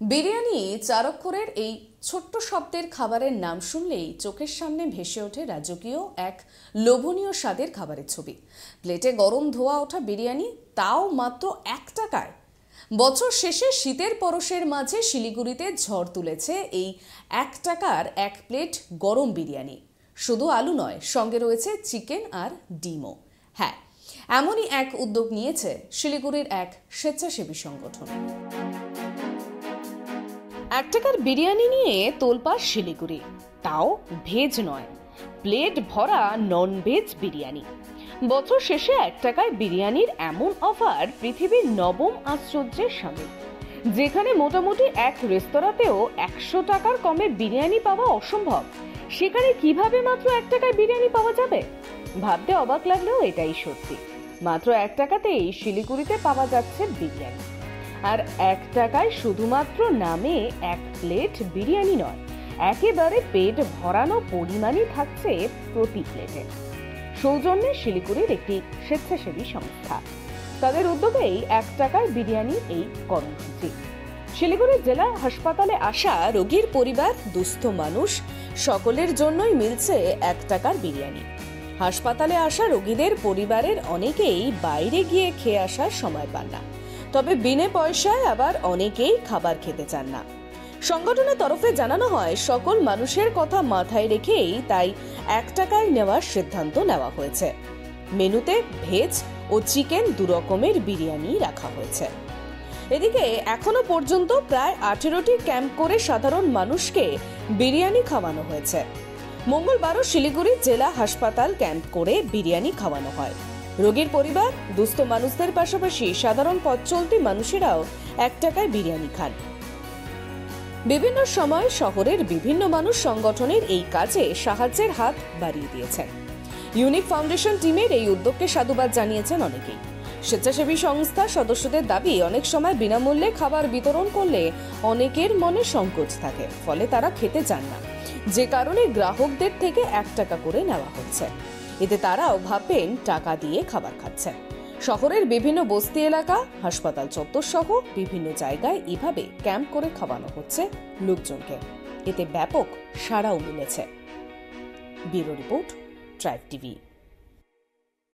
বিরিয়ানি 4 অক্ষরের এই ছোট্ট শব্দের খাবারের নাম শুনলেই চোখের সামনে ভেসে ওঠে রাজকীয় এক লোভনীয় স্বাদের খাবারের ছবি। প্লেটে গরম ধোয়া ওঠা বিরিয়ানি, তাও মাত্র 1 টাকায়। বছর শেষে শীতের পরশের মাঝে শিলিগুড়িতে ঝড় তুলেছে এই 1 টাকার 1 প্লেট গরম বিরিয়ানি। শুধু আলু নয়, সঙ্গে রয়েছে চিকেন আর ডিমও। হ্যাঁ, এমনই এক উদ্যোগ নিয়েছে শিলিগুড়ির এক স্বেচ্ছাসেবী সংগঠন। 1 টাকার বিরিয়ানি নিয়ে তোলপাড় শিলিগুড়ি, তাও ভেজ নয়, প্লেট ভরা নন ভেজ বিরিয়ানি। বছর শেষে 1 টাকায় বিরিয়ানির এমন অফার পৃথিবীর নবম আশ্চর্যের সামিল, যেখানে মোটামুটি এক রেস্তোরাঁতেও 100 টাকার কমে বিরিয়ানি পাওয়া অসম্ভব, সেখানে কিভাবে মাত্র 1 টাকায় বিরিয়ানি পাওয়া যাবে? ভাবতে অবাক লাগলেও এটাই সত্যি। মাত্র 1 টাকাতেই শিলিগুড়িতে পাওয়া যাচ্ছে বিরিয়ানি। আর 1 টাকায় শুধুমাত্র নামে 1 প্লেট বিরিয়ানি নয়, একেবারে পেট ভরানো পরিমাণই থাকছে প্রতি প্লেটে। সৌজন্যে শিলিগুড়ির একটি স্বেচ্ছাসেবী সংস্থা, তাদের উদ্যোগেই 1 টাকায় বিরিয়ানি এই কর্মসূচি। শিলিগুড়ি জেলা হাসপাতালে আসা রোগীর পরিবার, দুস্থ মানুষ সকলের জন্যই মিলছে 1 টাকার বিরিয়ানি। হাসপাতালে আসা রোগীদের পরিবারের অনেকেই বাইরে গিয়ে খেয়ে আসার সময় পান না, তবে বিনে পয়সায় আবার অনেকেই খাবার খেতে চান না। সংগঠনের তরফে জানানো হয়, সকল মানুষের কথা মাথায় রেখেই তাই 1 টাকায় নেওয়ার সিদ্ধান্ত নেওয়া হয়েছে। মেনুতে ভেজ ও চিকেন 2 রকমের বিরিয়ানি রাখা হয়েছে। এদিকে এখনো পর্যন্ত প্রায় 18টি ক্যাম্প করে সাধারণ মানুষকে বিরিয়ানি খাওয়ানো হয়েছে। মঙ্গলবারও শিলিগুড়ি জেলা হাসপাতাল ক্যাম্প করে বিরিয়ানি খাওয়ানো হয়। রোগীর পরিবার, দুস্থ মানুষদের পাশাপাশি সাধারণ পথ চলতি মানুষেরাও 1 টাকায় বিরিয়ানি খান। বিভিন্ন সময় শহরের বিভিন্ন মানুষ সংগঠনের এই কাজে সাহায্যের হাত বাড়িয়ে দিয়েছেন। ইউনিক ফাউন্ডেশন টিমের এই উদ্যোগকে সাধুবাদ জানিয়েছেন অনেকেই। স্বেচ্ছাসেবী সংস্থা সদস্যদের দাবি, অনেক সময় বিনামূল্যে খাবার বিতরণ করলে অনেকের মনে সংকোচ থাকে, ফলে তারা খেতে চান না, যে কারণে গ্রাহকদের থেকে 1 টাকা করে নেওয়া হচ্ছে। এতে তারাও ভাববেন টাকা দিয়ে খাবার খাচ্ছেন। শহরের বিভিন্ন বস্তি এলাকা, হাসপাতাল চত্বর সহ বিভিন্ন জায়গায় এভাবে ক্যাম্প করে খাওয়ানো হচ্ছে লোকজনকে। এতে ব্যাপক সাড়াও মিলেছে। Bureau report, tribe TV.